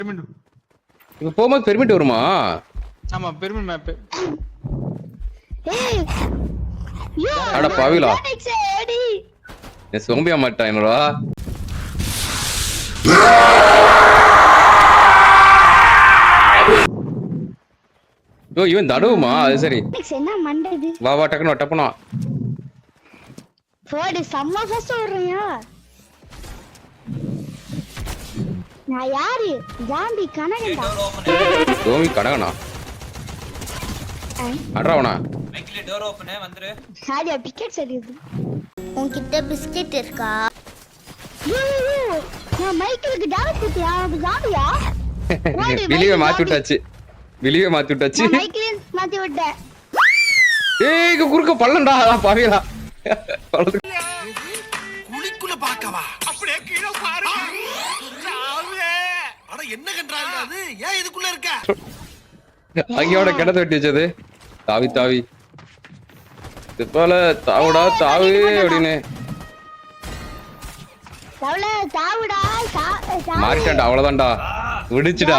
இப்ப போகும்போது பெர்மிட் வருமா? ஆமா பெர்மிட் மேப். அட பாவிலா, சோம்பியா மாட்டான் என்னடா. ஓ இவன் தடுவுமா? அது சரி. என்ன மண்டது? வா வா டக்குனு டப்புனா போடு சம்ம ஃபர்ஸ்ட் ஓடுறியா? நான் யாரு? ஜாம்பி கனகண்டா. ஜோம்பி கனகனா? அடறாவனா. மைக்கில டோர் ஓபன் வந்துரு. சாரியா பிக்கெட் சரியுது. உன்கிட்ட பிஸ்கட் இருக்கா? நான் மைக்கிலுக்கு டேமேஜ் குத்தியா? அது ஜாம்பியா? விலிவே மாத்தி விட்டாச்சு. விலிவே மாத்தி விட்டாச்சு. மைக்கில மாத்தி விட்டேன். ஏய் இங்க குறுக்க பள்ளம்டா பாவிலா. குளிக்குள்ள பாக்கவா? அப்படியே கீழ பாரு. சாவே. அட என்ன கண்டறாங்க அது? ஏன் இதுக்குள்ள இருக்க? அங்கயோட கிணத்து வெட்டி வச்சது. தாவி தாவி. இதுபோல தாவுடா தாவு அப்படினே. தவள தாவுடா. மாறிட்டடா அவ்வளவுதான்டா. விடுச்சுடா.